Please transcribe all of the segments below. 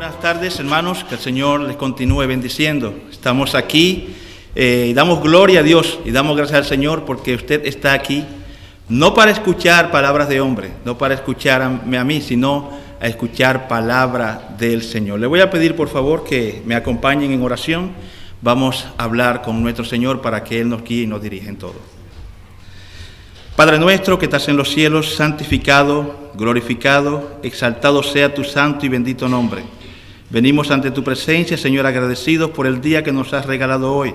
Buenas tardes, hermanos, que el Señor les continúe bendiciendo. Estamos aquí y damos gloria a Dios y damos gracias al Señor porque usted está aquí, no para escuchar palabras de hombre, no para escucharme a mí, sino a escuchar palabra del Señor. Le voy a pedir, por favor, que me acompañen en oración. Vamos a hablar con nuestro Señor para que Él nos guíe y nos dirija en todo. Padre nuestro que estás en los cielos, santificado, glorificado, exaltado sea tu santo y bendito nombre. Venimos ante tu presencia, Señor, agradecidos por el día que nos has regalado hoy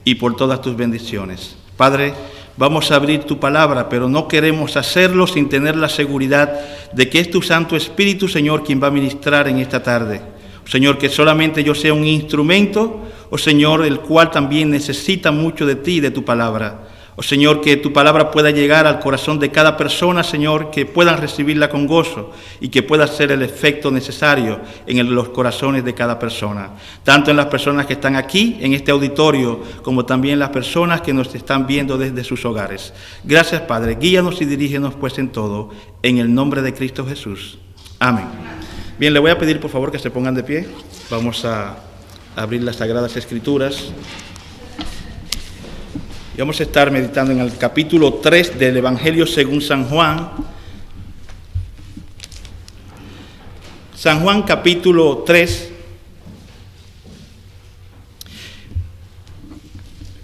y por todas tus bendiciones. Padre, vamos a abrir tu palabra, pero no queremos hacerlo sin tener la seguridad de que es tu Santo Espíritu, Señor, quien va a ministrar en esta tarde. Señor, que solamente yo sea un instrumento, Señor, el cual también necesita mucho de ti y de tu palabra. Señor, que tu palabra pueda llegar al corazón de cada persona, Señor, que puedan recibirla con gozo y que pueda ser el efecto necesario en los corazones de cada persona. Tanto en las personas que están aquí, en este auditorio, como también las personas que nos están viendo desde sus hogares. Gracias, Padre. Guíanos y dirígenos pues en todo, en el nombre de Cristo Jesús. Amén. Bien, le voy a pedir por favor que se pongan de pie. Vamos a abrir las Sagradas Escrituras. Y vamos a estar meditando en el capítulo 3 del Evangelio según San Juan. San Juan capítulo 3.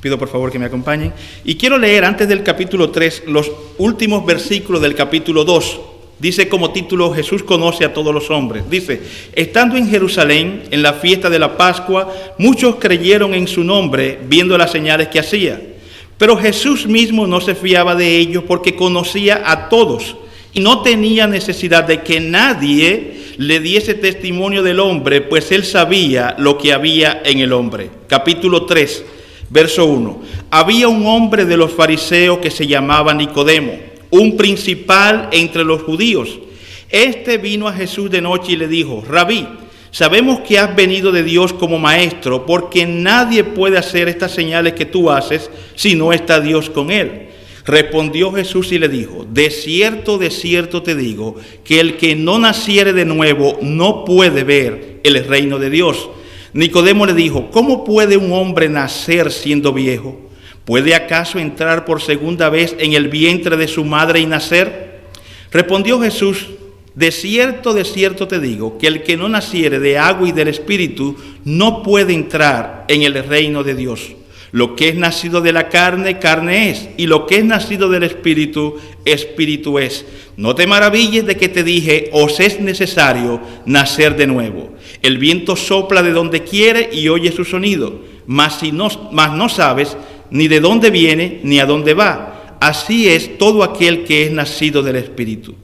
Pido por favor que me acompañen. Y quiero leer antes del capítulo 3 los últimos versículos del capítulo 2. Dice como título, Jesús conoce a todos los hombres. Dice, estando en Jerusalén, en la fiesta de la Pascua, muchos creyeron en su nombre, viendo las señales que hacía. Pero Jesús mismo no se fiaba de ellos porque conocía a todos y no tenía necesidad de que nadie le diese testimonio del hombre, pues él sabía lo que había en el hombre. Capítulo 3, verso 1. Había un hombre de los fariseos que se llamaba Nicodemo, un principal entre los judíos. Este vino a Jesús de noche y le dijo, Rabí, sabemos que has venido de Dios como maestro, porque nadie puede hacer estas señales que tú haces si no está Dios con él. Respondió Jesús y le dijo, de cierto te digo, que el que no naciere de nuevo no puede ver el reino de Dios. Nicodemo le dijo, ¿cómo puede un hombre nacer siendo viejo? ¿Puede acaso entrar por segunda vez en el vientre de su madre y nacer? Respondió Jesús, de cierto te digo, que el que no naciere de agua y del Espíritu no puede entrar en el reino de Dios. Lo que es nacido de la carne, carne es, y lo que es nacido del Espíritu, Espíritu es. No te maravilles de que te dije, os es necesario nacer de nuevo. El viento sopla de donde quiere y oye su sonido, mas no sabes ni de dónde viene ni a dónde va. Así es todo aquel que es nacido del Espíritu.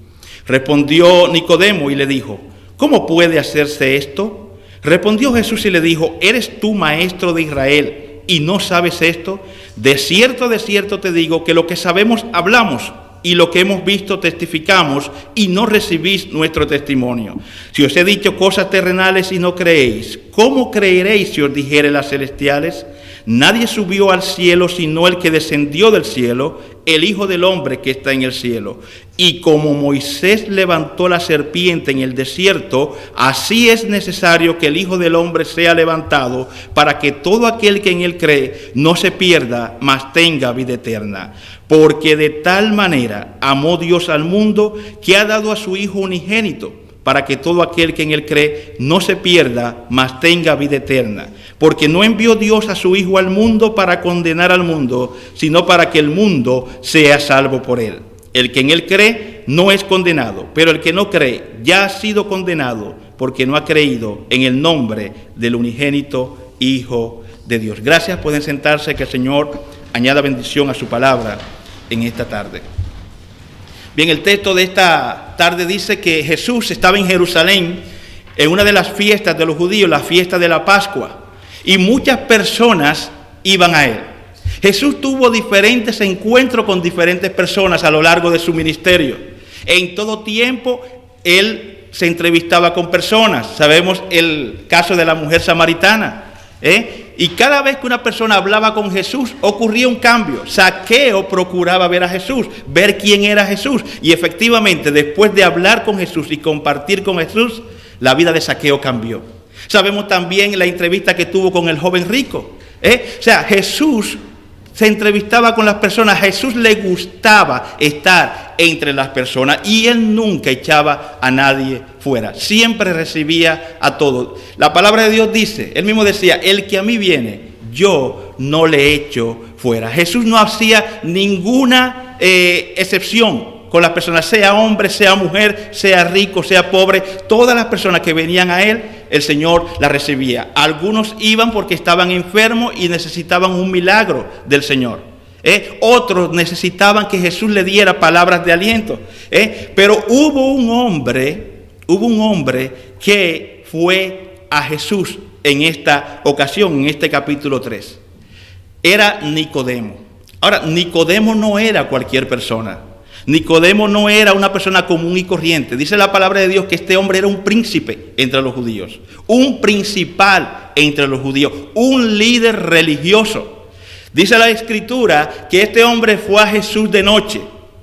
Respondió Nicodemo y le dijo, ¿cómo puede hacerse esto? Respondió Jesús y le dijo, ¿eres tú maestro de Israel y no sabes esto? De cierto te digo que lo que sabemos hablamos y lo que hemos visto testificamos y no recibís nuestro testimonio. Si os he dicho cosas terrenales y no creéis, ¿cómo creeréis si os dijere las celestiales? Nadie subió al cielo sino el que descendió del cielo, el Hijo del Hombre que está en el cielo. Y como Moisés levantó la serpiente en el desierto, así es necesario que el Hijo del Hombre sea levantado, para que todo aquel que en él cree no se pierda, mas tenga vida eterna. Porque de tal manera amó Dios al mundo, que ha dado a su Hijo unigénito, para que todo aquel que en él cree no se pierda, mas tenga vida eterna. Porque no envió Dios a su Hijo al mundo para condenar al mundo, sino para que el mundo sea salvo por él. El que en él cree no es condenado, pero el que no cree ya ha sido condenado, porque no ha creído en el nombre del unigénito Hijo de Dios. Gracias, pueden sentarse, que el Señor añada bendición a su palabra en esta tarde. Bien, el texto de esta tarde dice que Jesús estaba en Jerusalén en una de las fiestas de los judíos, la fiesta de la Pascua, y muchas personas iban a él. Jesús tuvo diferentes encuentros con diferentes personas a lo largo de su ministerio. En todo tiempo, él se entrevistaba con personas. Sabemos el caso de la mujer samaritana, Y cada vez que una persona hablaba con Jesús, ocurría un cambio. Zaqueo procuraba ver a Jesús, ver quién era Jesús. Y efectivamente, después de hablar con Jesús y compartir con Jesús, la vida de Zaqueo cambió. Sabemos también la entrevista que tuvo con el joven rico. O sea, Jesús se entrevistaba con las personas. A Jesús le gustaba estar entre las personas y él nunca echaba a nadie fuera. Siempre recibía a todos. La palabra de Dios dice, él mismo decía, el que a mí viene, yo no le echo fuera. Jesús no hacía ninguna excepción con las personas, sea hombre, sea mujer, sea rico, sea pobre. Todas las personas que venían a él, el Señor las recibía. Algunos iban porque estaban enfermos y necesitaban un milagro del Señor. Otros necesitaban que Jesús le diera palabras de aliento. Pero hubo un hombre que fue a Jesús en esta ocasión, en este capítulo 3. Era Nicodemo. Ahora, Nicodemo no era cualquier persona. Nicodemo no era una persona común y corriente. Dice la palabra de Dios que este hombre era un príncipe entre los judíos, un principal entre los judíos, un líder religioso. Dice la Escritura que este hombre fue a Jesús de noche.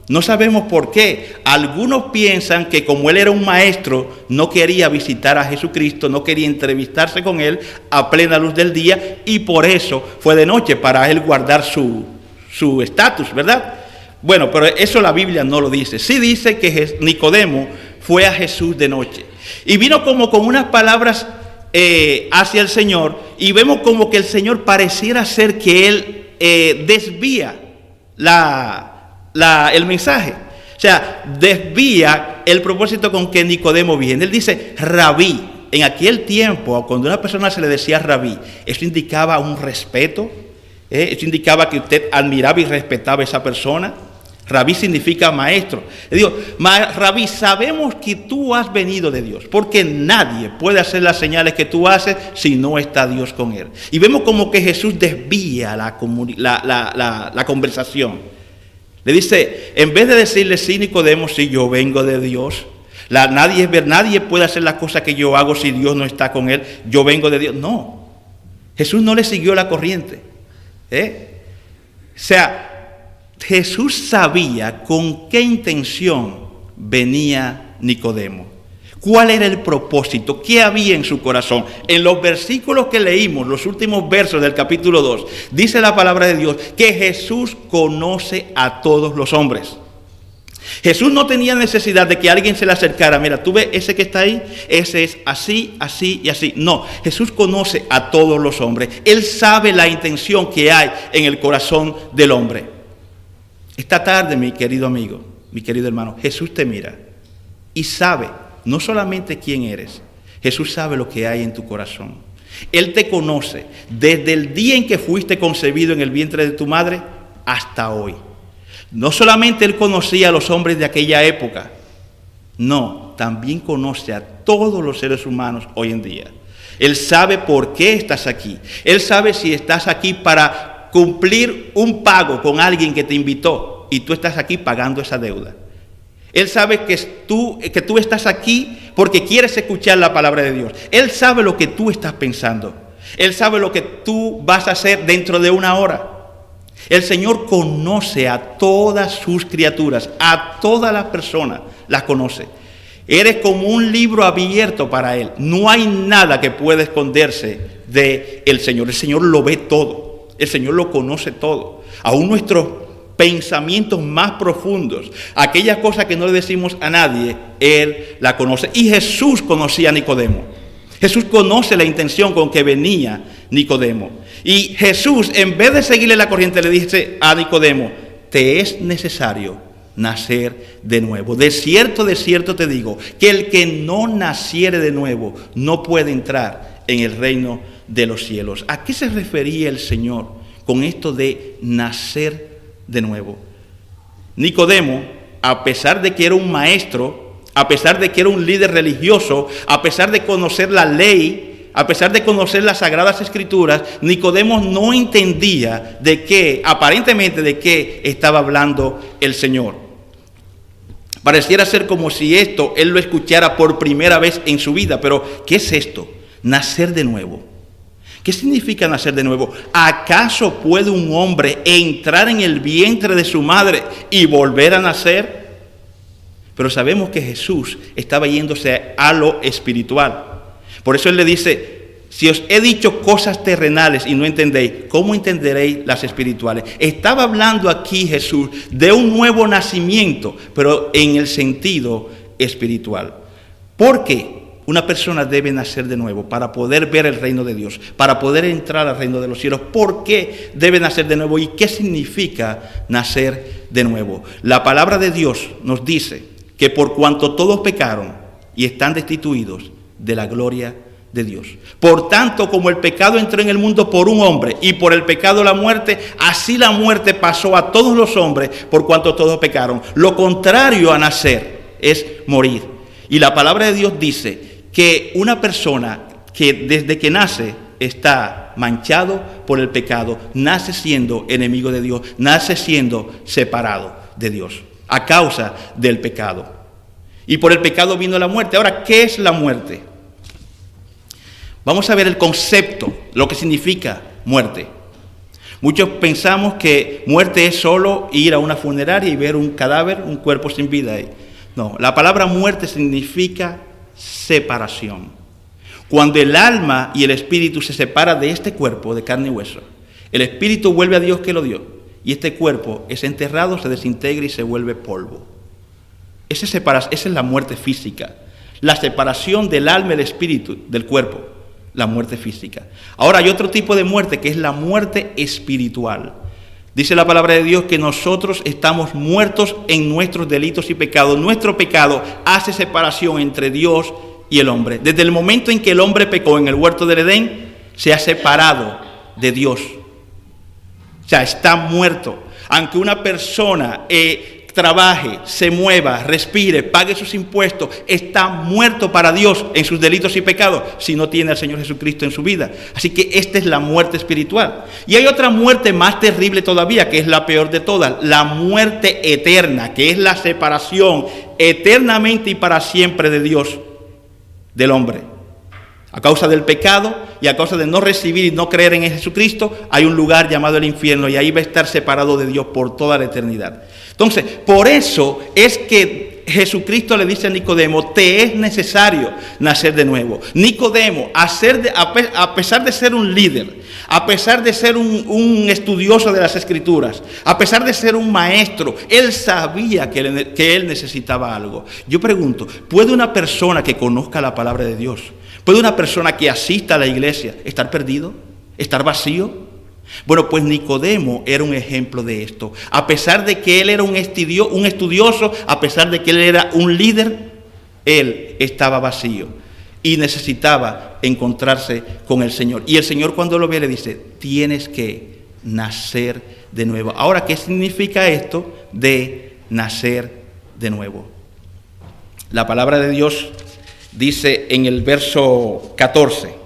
No sabemos por qué. Algunos piensan que como él era un maestro, no quería visitar a Jesucristo, no quería entrevistarse con él a plena luz del día y por eso fue de noche, para él guardar su estatus, ¿verdad? Bueno, pero eso la Biblia no lo dice. Sí dice que Nicodemo fue a Jesús de noche. Y vino como con unas palabras hacia el Señor. Y vemos como que el Señor pareciera ser que él desvía el mensaje. O sea, desvía el propósito con que Nicodemo viene. Él dice, Rabí. En aquel tiempo, cuando a una persona se le decía Rabí, eso indicaba un respeto. Eso indicaba que usted admiraba y respetaba a esa persona. Rabí significa maestro. Le digo, Rabí, sabemos que tú has venido de Dios, porque nadie puede hacer las señales que tú haces si no está Dios con él. Y vemos como que Jesús desvía la conversación. Le dice, en vez de decirle, sí, Nicodemo, sí, yo vengo de Dios. Nadie puede hacer las cosas que yo hago si Dios no está con él. Yo vengo de Dios. No, Jesús no le siguió la corriente. O sea, Jesús sabía con qué intención venía Nicodemo. ¿Cuál era el propósito? ¿Qué había en su corazón? En los versículos que leímos, los últimos versos del capítulo 2, dice la palabra de Dios que Jesús conoce a todos los hombres. Jesús no tenía necesidad de que alguien se le acercara. Mira, tú ves ese que está ahí, ese es así, así y así. No, Jesús conoce a todos los hombres. Él sabe la intención que hay en el corazón del hombre. Esta tarde, mi querido amigo, mi querido hermano, Jesús te mira y sabe no solamente quién eres, Jesús sabe lo que hay en tu corazón. Él te conoce desde el día en que fuiste concebido en el vientre de tu madre hasta hoy. No solamente Él conocía a los hombres de aquella época, no, también conoce a todos los seres humanos hoy en día. Él sabe por qué estás aquí. Él sabe si estás aquí para cumplir un pago con alguien que te invitó y tú estás aquí pagando esa deuda. Él sabe que tú estás aquí porque quieres escuchar la palabra de Dios. Él sabe lo que tú estás pensando. Él sabe lo que tú vas a hacer dentro de una hora. El Señor conoce a todas sus criaturas, a todas las personas las conoce. Eres como un libro abierto para Él. No hay nada que pueda esconderse del Señor. El Señor lo ve todo. El Señor lo conoce todo. Aún nuestros pensamientos más profundos, aquellas cosas que no le decimos a nadie, Él la conoce. Y Jesús conocía a Nicodemo. Jesús conoce la intención con que venía Nicodemo. Y Jesús, en vez de seguirle la corriente, le dice a Nicodemo, te es necesario nacer de nuevo. De cierto te digo, que el que no naciere de nuevo no puede entrar en el reino de los cielos. ¿A qué se refería el Señor con esto de nacer de nuevo? Nicodemo, a pesar de que era un maestro, a pesar de que era un líder religioso, a pesar de conocer la ley, a pesar de conocer las Sagradas Escrituras, Nicodemo no entendía aparentemente de qué estaba hablando el Señor. Pareciera ser como si esto él lo escuchara por primera vez en su vida, pero ¿qué es esto? Nacer de nuevo. ¿Qué significa nacer de nuevo? ¿Acaso puede un hombre entrar en el vientre de su madre y volver a nacer? Pero sabemos que Jesús estaba yéndose a lo espiritual. Por eso Él le dice, si os he dicho cosas terrenales y no entendéis, ¿cómo entenderéis las espirituales? Estaba hablando aquí Jesús de un nuevo nacimiento, pero en el sentido espiritual. ¿Por qué una persona debe nacer de nuevo? Para poder ver el reino de Dios, para poder entrar al reino de los cielos. ¿Por qué debe nacer de nuevo? ¿Y qué significa nacer de nuevo? La palabra de Dios nos dice que por cuanto todos pecaron y están destituidos de la gloria de Dios. Por tanto, como el pecado entró en el mundo por un hombre y por el pecado la muerte, así la muerte pasó a todos los hombres por cuanto todos pecaron. Lo contrario a nacer es morir. Y la palabra de Dios dice que una persona que desde que nace está manchado por el pecado, nace siendo enemigo de Dios, nace siendo separado de Dios a causa del pecado. Y por el pecado vino la muerte. Ahora, ¿qué es la muerte? Vamos a ver el concepto, lo que significa muerte. Muchos pensamos que muerte es solo ir a una funeraria y ver un cadáver, un cuerpo sin vida ahí. No, la palabra muerte significa separación. Cuando el alma y el espíritu se separan de este cuerpo de carne y hueso, el espíritu vuelve a Dios que lo dio y este cuerpo es enterrado, se desintegra y se vuelve polvo. Esa es la muerte física, la separación del alma y el espíritu del cuerpo. La muerte física. Ahora hay otro tipo de muerte que es la muerte espiritual. Dice la palabra de Dios que nosotros estamos muertos en nuestros delitos y pecados. Nuestro pecado hace separación entre Dios y el hombre. Desde el momento en que el hombre pecó en el huerto del Edén, se ha separado de Dios. O sea, está muerto. Aunque una persona trabaje, se mueva, respire, pague sus impuestos, está muerto para Dios en sus delitos y pecados si no tiene al Señor Jesucristo en su vida. Así que esta es la muerte espiritual. Y hay otra muerte más terrible todavía, que es la peor de todas, la muerte eterna, que es la separación eternamente y para siempre de Dios, del hombre. A causa del pecado y a causa de no recibir y no creer en Jesucristo, hay un lugar llamado el infierno y ahí va a estar separado de Dios por toda la eternidad. Entonces, por eso es que Jesucristo le dice a Nicodemo, te es necesario nacer de nuevo. Nicodemo, a pesar de ser un líder, a pesar de ser un estudioso de las Escrituras, a pesar de ser un maestro, él sabía que él necesitaba algo. Yo pregunto, ¿puede una persona que conozca la palabra de Dios, puede una persona que asista a la iglesia estar perdido, estar vacío? Bueno, pues Nicodemo era un ejemplo de esto. A pesar de que él era un estudioso, a pesar de que él era un líder, él estaba vacío y necesitaba encontrarse con el Señor. Y el Señor cuando lo ve le dice, tienes que nacer de nuevo. Ahora, ¿qué significa esto de nacer de nuevo? La palabra de Dios dice en el verso 14,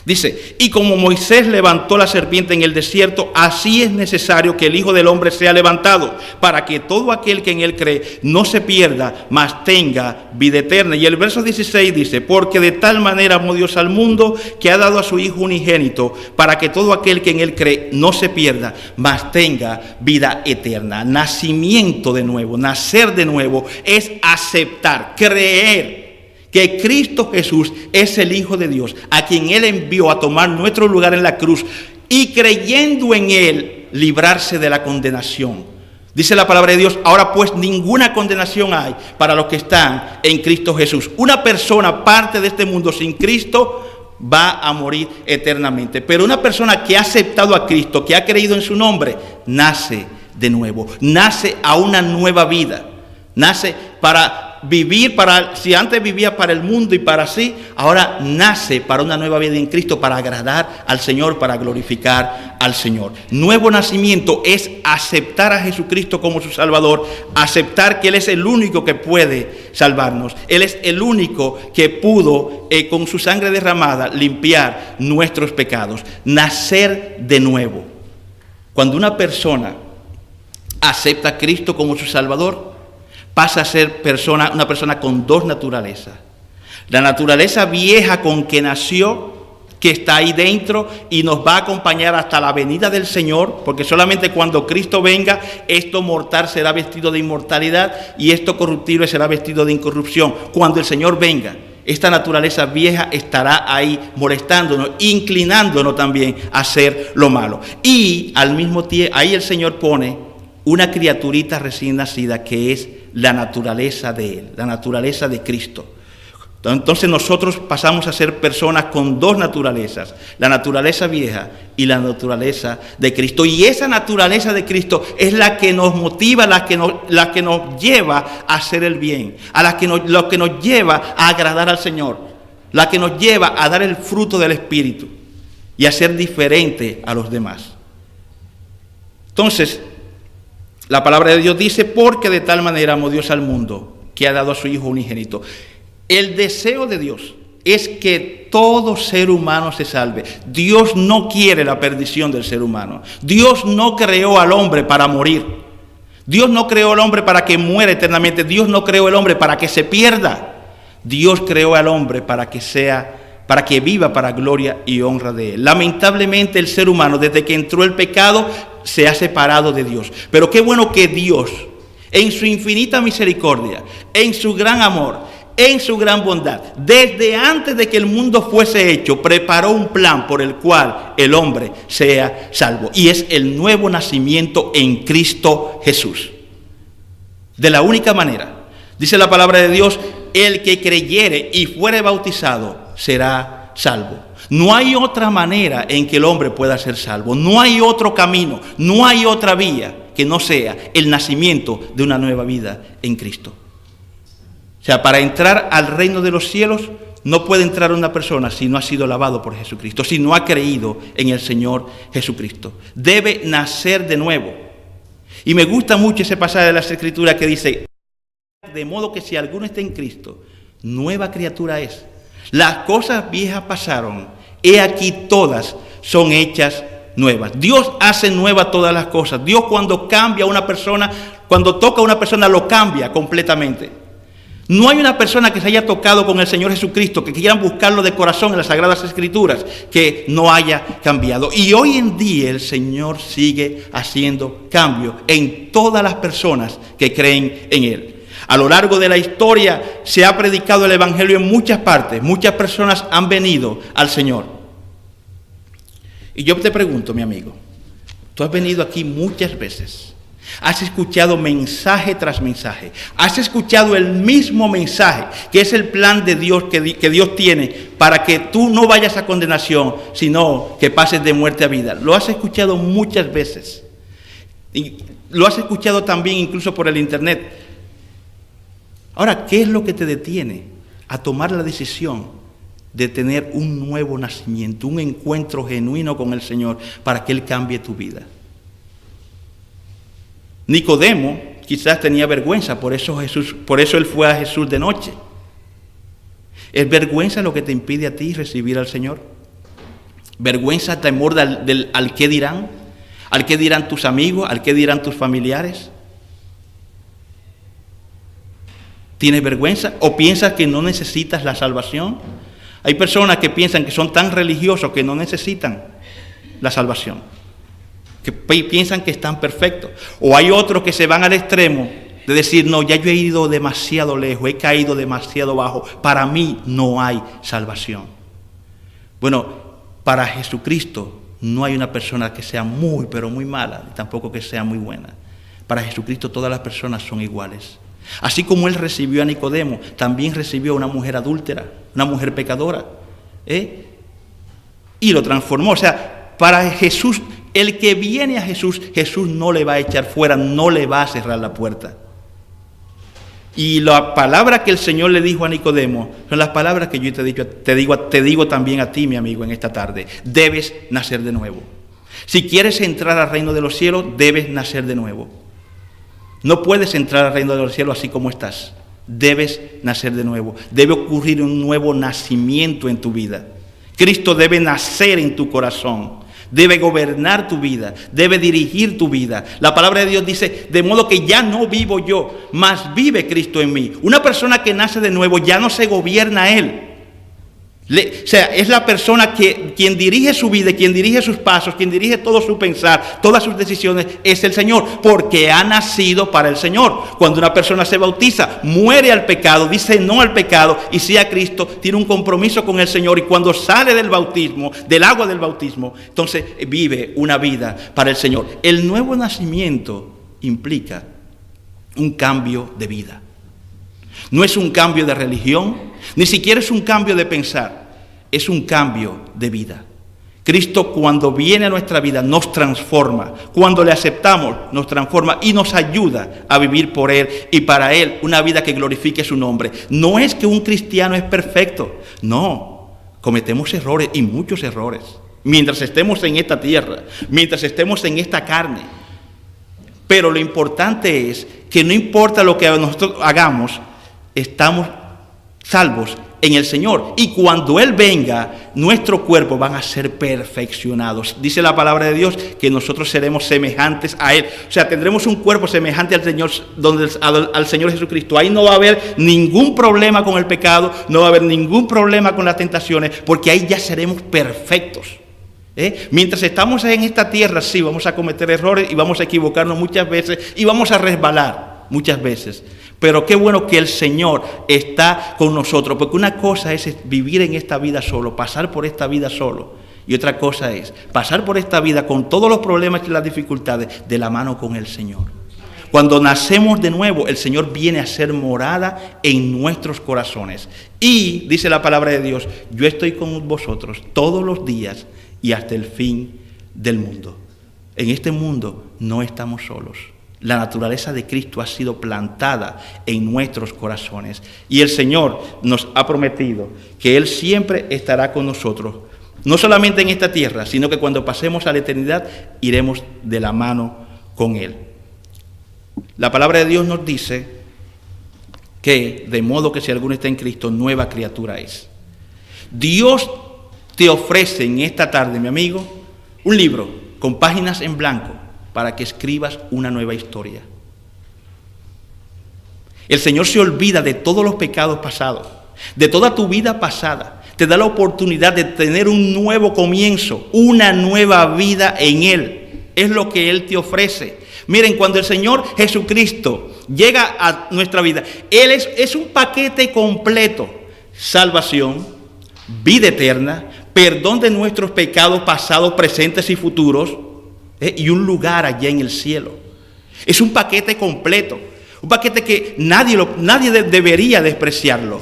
dice, y como Moisés levantó la serpiente en el desierto, así es necesario que el Hijo del Hombre sea levantado, para que todo aquel que en él cree no se pierda, mas tenga vida eterna. Y el verso 16 dice, porque de tal manera amó Dios al mundo, que ha dado a su Hijo unigénito, para que todo aquel que en él cree no se pierda, mas tenga vida eterna. Nacimiento de nuevo, nacer de nuevo, es aceptar, creer que Cristo Jesús es el Hijo de Dios, a quien Él envió a tomar nuestro lugar en la cruz, y creyendo en Él, librarse de la condenación. Dice la palabra de Dios, ahora pues ninguna condenación hay para los que están en Cristo Jesús. Una persona parte de este mundo sin Cristo va a morir eternamente. Pero una persona que ha aceptado a Cristo, que ha creído en su nombre, nace de nuevo, nace a una nueva vida, nace para vivir si antes vivía para el mundo y para sí, ahora nace para una nueva vida en Cristo, para agradar al Señor, para glorificar al Señor. Nuevo nacimiento es aceptar a Jesucristo como su Salvador, aceptar que Él es el único que puede salvarnos. Él es el único que pudo, con su sangre derramada, limpiar nuestros pecados. Nacer de nuevo. Cuando una persona acepta a Cristo como su Salvador, pasa a ser una persona con dos naturalezas. La naturaleza vieja con que nació, que está ahí dentro y nos va a acompañar hasta la venida del Señor, porque solamente cuando Cristo venga, esto mortal será vestido de inmortalidad y esto corruptible será vestido de incorrupción. Cuando el Señor venga, esta naturaleza vieja estará ahí molestándonos, inclinándonos también a hacer lo malo. Y al mismo tiempo, ahí el Señor pone una criaturita recién nacida que es la naturaleza de Él, la naturaleza de Cristo. Entonces nosotros pasamos a ser personas con dos naturalezas, la naturaleza vieja y la naturaleza de Cristo. Y esa naturaleza de Cristo es la que nos motiva, la que nos lleva a hacer el bien, lo que nos lleva a agradar al Señor, la que nos lleva a dar el fruto del Espíritu y a ser diferente a los demás. Entonces, la palabra de Dios dice, porque de tal manera amó Dios al mundo, que ha dado a su Hijo unigénito. El deseo de Dios es que todo ser humano se salve. Dios no quiere la perdición del ser humano. Dios no creó al hombre para morir. Dios no creó al hombre para que muera eternamente. Dios no creó al hombre para que se pierda. Dios creó al hombre para que viva para gloria y honra de Él. Lamentablemente el ser humano, desde que entró el pecado, se ha separado de Dios. Pero qué bueno que Dios, en su infinita misericordia, en su gran amor, en su gran bondad, desde antes de que el mundo fuese hecho, preparó un plan por el cual el hombre sea salvo. Y es el nuevo nacimiento en Cristo Jesús. De la única manera, dice la palabra de Dios, el que creyere y fuere bautizado será salvo. No hay otra manera en que el hombre pueda ser salvo. No hay otro camino, no hay otra vía que no sea el nacimiento de una nueva vida en Cristo. O sea, para entrar al reino de los cielos no puede entrar una persona si no ha sido lavado por Jesucristo, si no ha creído en el Señor Jesucristo. Debe nacer de nuevo. Y me gusta mucho ese pasaje de las Escrituras que dice, de modo que si alguno está en Cristo, nueva criatura es. Las cosas viejas pasaron, he aquí todas son hechas nuevas. Dios hace nuevas todas las cosas. Dios cuando cambia a una persona, cuando toca a una persona, lo cambia completamente. No hay una persona que se haya tocado con el Señor Jesucristo, que quieran buscarlo de corazón en las Sagradas Escrituras, que no haya cambiado. Y hoy en día el Señor sigue haciendo cambio en todas las personas que creen en Él. A lo largo de la historia se ha predicado el Evangelio en muchas partes. Muchas personas han venido al Señor. Y yo te pregunto, mi amigo, tú has venido aquí muchas veces. Has escuchado mensaje tras mensaje. Has escuchado el mismo mensaje, que es el plan de Dios que Dios tiene para que tú no vayas a condenación, sino que pases de muerte a vida. Lo has escuchado muchas veces. Y lo has escuchado también incluso por el internet. Ahora, ¿qué es lo que te detiene a tomar la decisión de tener un nuevo nacimiento, un encuentro genuino con el Señor para que Él cambie tu vida? Nicodemo quizás tenía vergüenza, por eso él fue a Jesús de noche. ¿Es vergüenza lo que te impide a ti recibir al Señor? ¿Vergüenza, temor al qué dirán? ¿Al qué dirán tus amigos? ¿Al qué dirán tus familiares? ¿Tienes vergüenza? ¿O piensas que no necesitas la salvación? Hay personas que piensan que son tan religiosos que no necesitan la salvación, que piensan que están perfectos. O hay otros que se van al extremo de decir, no, ya yo he ido demasiado lejos, he caído demasiado bajo, para mí no hay salvación. Bueno, para Jesucristo no hay una persona que sea muy, pero muy mala, ni tampoco que sea muy buena. Para Jesucristo todas las personas son iguales. Así como Él recibió a Nicodemo, también recibió a una mujer adúltera, una mujer pecadora, y lo transformó. O sea, para Jesús, el que viene a Jesús, Jesús no le va a echar fuera, no le va a cerrar la puerta. Y la palabra que el Señor le dijo a Nicodemo son las palabras que yo te digo también a ti, mi amigo, en esta tarde. Debes nacer de nuevo. Si quieres entrar al reino de los cielos, debes nacer de nuevo. No puedes entrar al reino de los cielos así como estás. Debes nacer de nuevo. Debe ocurrir un nuevo nacimiento en tu vida. Cristo debe nacer en tu corazón. Debe gobernar tu vida, debe dirigir tu vida. La palabra de Dios dice, de modo que ya no vivo yo, mas vive Cristo en mí. Una persona que nace de nuevo ya no se gobierna a él. O sea, es la persona quien dirige su vida, quien dirige sus pasos, quien dirige todo su pensar, todas sus decisiones, es el Señor, porque ha nacido para el Señor. Cuando una persona se bautiza, muere al pecado, dice no al pecado y sí a Cristo, tiene un compromiso con el Señor, y cuando sale del bautismo, del agua del bautismo, entonces vive una vida para el Señor. El nuevo nacimiento implica un cambio de vida. No es un cambio de religión, ni siquiera es un cambio de pensar, es un cambio de vida. Cristo, cuando viene a nuestra vida, nos transforma. Cuando le aceptamos, nos transforma y nos ayuda a vivir por Él y para Él una vida que glorifique su nombre. No es que un cristiano es perfecto, no, cometemos errores y muchos errores. Mientras estemos en esta tierra, mientras estemos en esta carne. Pero lo importante es que no importa lo que nosotros hagamos, estamos salvos en el Señor. Y cuando Él venga, nuestros cuerpos van a ser perfeccionados. Dice la palabra de Dios que nosotros seremos semejantes a Él. O sea, tendremos un cuerpo semejante al Señor, al Señor Jesucristo. Ahí no va a haber ningún problema con el pecado, no va a haber ningún problema con las tentaciones, porque ahí ya seremos perfectos. Mientras estamos en esta tierra, sí, vamos a cometer errores y vamos a equivocarnos muchas veces y vamos a resbalar muchas veces. Pero qué bueno que el Señor está con nosotros, porque una cosa es vivir en esta vida solo, pasar por esta vida solo, y otra cosa es pasar por esta vida con todos los problemas y las dificultades de la mano con el Señor. Cuando nacemos de nuevo, el Señor viene a ser morada en nuestros corazones. Y dice la palabra de Dios, yo estoy con vosotros todos los días y hasta el fin del mundo. En este mundo no estamos solos. La naturaleza de Cristo ha sido plantada en nuestros corazones. Y el Señor nos ha prometido que Él siempre estará con nosotros. No solamente en esta tierra, sino que cuando pasemos a la eternidad, iremos de la mano con Él. La palabra de Dios nos dice que, de modo que si alguno está en Cristo, nueva criatura es. Dios te ofrece en esta tarde, mi amigo, un libro con páginas en blanco, para que escribas una nueva historia. El Señor se olvida de todos los pecados pasados, de toda tu vida pasada. Te da la oportunidad de tener un nuevo comienzo, una nueva vida en Él. Es lo que Él te ofrece. Miren, cuando el Señor Jesucristo llega a nuestra vida, Él es un paquete completo. Salvación, vida eterna, perdón de nuestros pecados pasados, presentes y futuros, y un lugar allá en el cielo. Es un paquete completo, un paquete que nadie debería despreciarlo.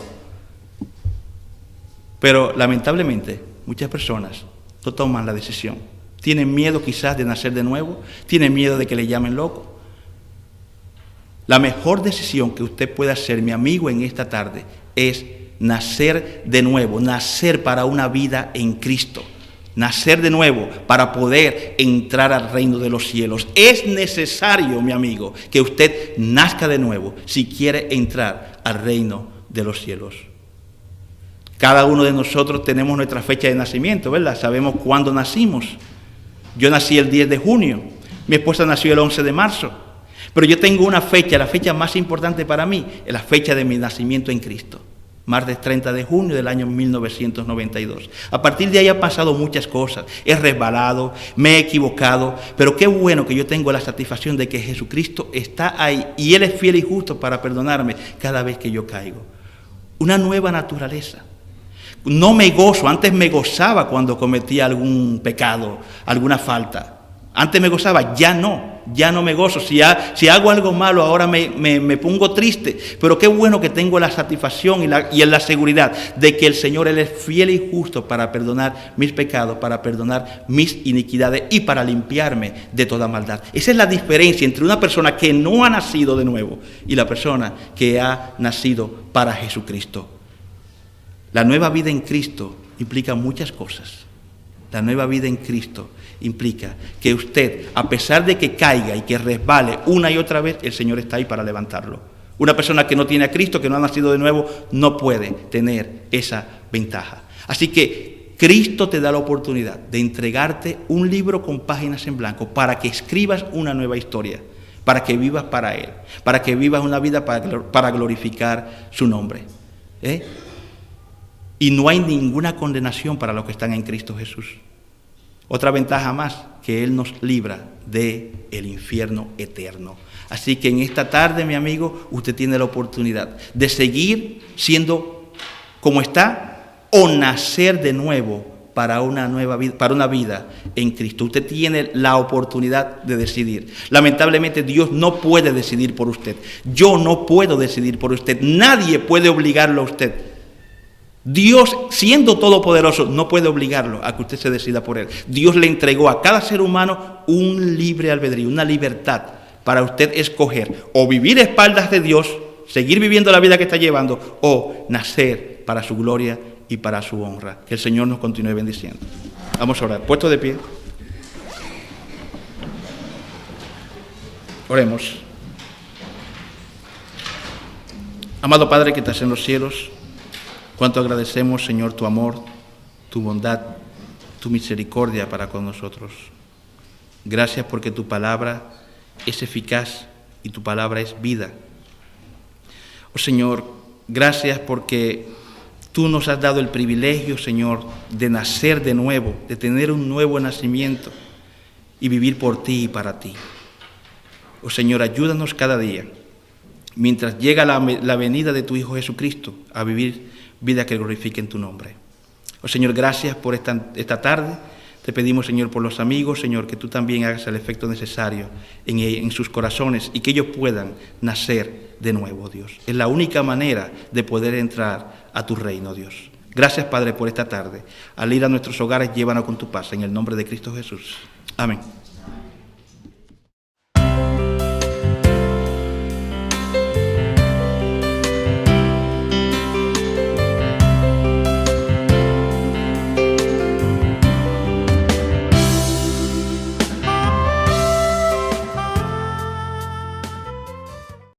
Pero lamentablemente muchas personas no toman la decisión. Tienen miedo quizás de nacer de nuevo, tienen miedo de que le llamen loco. La mejor decisión que usted puede hacer, mi amigo, en esta tarde es nacer de nuevo, nacer para una vida en Cristo. Nacer de nuevo para poder entrar al reino de los cielos. Es necesario, mi amigo, que usted nazca de nuevo si quiere entrar al reino de los cielos. Cada uno de nosotros tenemos nuestra fecha de nacimiento, ¿verdad? Sabemos cuándo nacimos. Yo nací el 10 de junio, mi esposa nació el 11 de marzo. Pero yo tengo una fecha, la fecha más importante para mí, es la fecha de mi nacimiento en Cristo. Martes 30 de junio del año 1992. A partir de ahí han pasado muchas cosas. He resbalado, me he equivocado, pero qué bueno que yo tengo la satisfacción de que Jesucristo está ahí y Él es fiel y justo para perdonarme cada vez que yo caigo. Una nueva naturaleza. No me gozo, antes me gozaba cuando cometía algún pecado, alguna falta. Antes me gozaba, ya no me gozo. Si hago algo malo, ahora me pongo triste. Pero qué bueno que tengo la satisfacción y la seguridad de que el Señor, Él es fiel y justo para perdonar mis pecados, para perdonar mis iniquidades y para limpiarme de toda maldad. Esa es la diferencia entre una persona que no ha nacido de nuevo y la persona que ha nacido para Jesucristo. La nueva vida en Cristo implica muchas cosas. La nueva vida en Cristo implica que usted, a pesar de que caiga y que resbale una y otra vez, el Señor está ahí para levantarlo. Una persona que no tiene a Cristo, que no ha nacido de nuevo, no puede tener esa ventaja. Así que Cristo te da la oportunidad de entregarte un libro con páginas en blanco para que escribas una nueva historia, para que vivas para Él, para que vivas una vida para glorificar su nombre. Y no hay ninguna condenación para los que están en Cristo Jesús. Otra ventaja más, que Él nos libra del infierno eterno. Así que en esta tarde, mi amigo, usted tiene la oportunidad de seguir siendo como está o nacer de nuevo para una nueva vida, para una vida en Cristo. Usted tiene la oportunidad de decidir. Lamentablemente Dios no puede decidir por usted. Yo no puedo decidir por usted. Nadie puede obligarlo a usted. Dios, siendo todopoderoso, no puede obligarlo a que usted se decida por Él. Dios le entregó a cada ser humano un libre albedrío, una libertad para usted escoger o vivir a espaldas de Dios, seguir viviendo la vida que está llevando, o nacer para su gloria y para su honra. Que el Señor nos continúe bendiciendo. Vamos a orar. Puesto de pie. Oremos. Amado Padre que estás en los cielos, cuánto agradecemos, Señor, tu amor, tu bondad, tu misericordia para con nosotros. Gracias porque tu palabra es eficaz y tu palabra es vida. Oh Señor, gracias porque tú nos has dado el privilegio, Señor, de nacer de nuevo, de tener un nuevo nacimiento y vivir por ti y para ti. Oh Señor, ayúdanos cada día, mientras llega la venida de tu Hijo Jesucristo, a vivir vida que glorifique en tu nombre. Oh Señor, gracias por esta tarde. Te pedimos, Señor, por los amigos, Señor, que tú también hagas el efecto necesario en sus corazones y que ellos puedan nacer de nuevo, Dios. Es la única manera de poder entrar a tu reino, Dios. Gracias, Padre, por esta tarde. Al ir a nuestros hogares, llévanos con tu paz. En el nombre de Cristo Jesús. Amén.